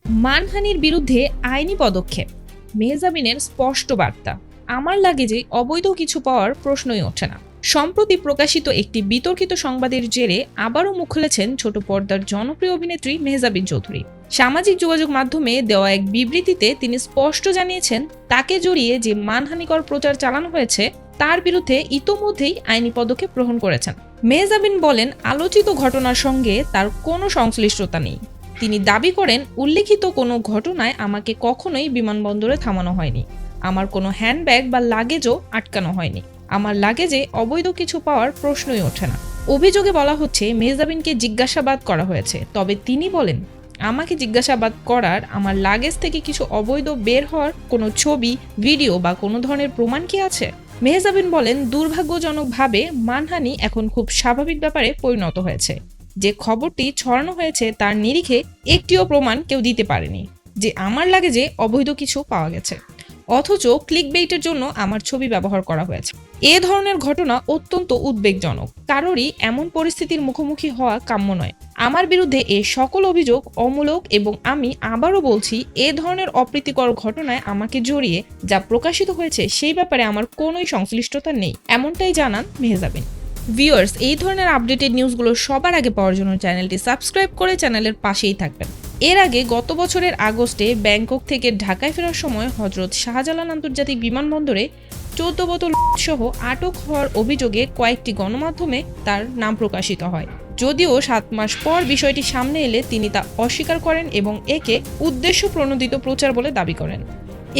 মানহানির বিরুদ্ধে আইনি পদক্ষেপ, মেহজাবিনের স্পষ্ট বার্তা। আমার লাগে যে অবৈধ কিছু পাওয়ার প্রশ্নই ওঠে না। সম্প্রতি প্রকাশিত একটি বিতর্কিত সংবাদের জেরে আবারও মুখ খুলেছেন ছোট পর্দার জনপ্রিয় অভিনেত্রী মেহজাবিন চৌধুরী। সামাজিক যোগাযোগ মাধ্যমে দেওয়া এক বিবৃতিতে তিনি স্পষ্ট জানিয়েছেন, তাকে জড়িয়ে যে মানহানিকর প্রচার চালানো হয়েছে তার বিরুদ্ধে ইতোমধ্যেই আইনি পদক্ষেপ গ্রহণ করেছেন। মেহজাবিন বলেন, আলোচিত ঘটনার সঙ্গে তার কোনো সংশ্লিষ্টতা নেই। তিনি দাবি করেন, উল্লেখিত কোনো ঘটনায় আমাকে কখনোই বিমানবন্দরে থামানো হয়নি। আমার কোনো হ্যান্ডব্যাগ বা লাগেজও আটকানো হয়নি। আমার লাগেজে অবৈধ কিছু পাওয়ার প্রশ্নই ওঠে না। অভিযোগে বলা হচ্ছে মেহজাবিনকে জিজ্ঞাসাবাদ করা হয়েছে, তবে তিনি বলেন, আমাকে জিজ্ঞাসাবাদ করার আমার লাগেজ থেকে কিছু অবৈধ বের হওয়ার কোনো ছবি, ভিডিও বা কোনো ধরনের প্রমাণ কি আছে? মেহজাবিন বলেন, দুর্ভাগ্যজনকভাবে মানহানি এখন খুব স্বাভাবিক ব্যাপারে পরিণত হয়েছে। যে খবরটি ছড়ানো হয়েছে তার নিরিখে একটিও প্রমাণ কেউ দিতে পারেনি যে আমার লাগেজে অবৈধ কিছু পাওয়া গেছে, অথচ ক্লিকবেইটের জন্য আমার ছবি ব্যবহার করা হয়েছে। এ ধরনের ঘটনা অত্যন্ত উদ্বেগজনক। কারোরই এমন পরিস্থিতির মুখোমুখি হওয়া কাম্য নয়। আমার বিরুদ্ধে এ সকল অভিযোগ অমূলক এবং আমি আবারও বলছি, এ ধরনের অপ্রীতিকর ঘটনায় আমাকে জড়িয়ে যা প্রকাশিত হয়েছে সেই ব্যাপারে আমার কোনোই সংশ্লিষ্টতা নেই, এমনটাই জানান মেহজাবিন। ভিউয়ার্স, এই ধরনের আপডেটেড নিউজগুলো সবার আগে পাওয়ার জন্য চ্যানেলটি সাবস্ক্রাইব করে চ্যানেলের পাশেই থাকবেন। এর আগে গত বছরের আগস্টে ব্যাংকক থেকে ঢাকায় ফেরার সময় হজরত শাহজালাল আন্তর্জাতিক বিমানবন্দরে 14 বোতল সহ আটক হওয়ার অভিযোগে কয়েকটি গণমাধ্যমে তার নাম প্রকাশিত হয়। যদিও 7 মাস পর বিষয়টি সামনে এলে তিনি তা অস্বীকার করেন এবং একে উদ্দেশ্য প্রণোদিত প্রচার বলে দাবি করেন।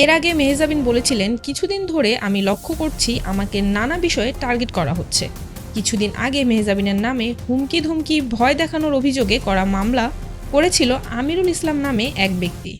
এর আগে মেহজাবিন বলেছিলেন, কিছুদিন ধরে আমি লক্ষ্য করছি আমাকে নানা বিষয়ে টার্গেট করা হচ্ছে। কিছুদিন আগে মেহজাবিনের নামে হুমকি ধুমকি ভয় দেখানোর অভিযোগে করা মামলা করেছিল আমিরুল ইসলাম নামে এক ব্যক্তি।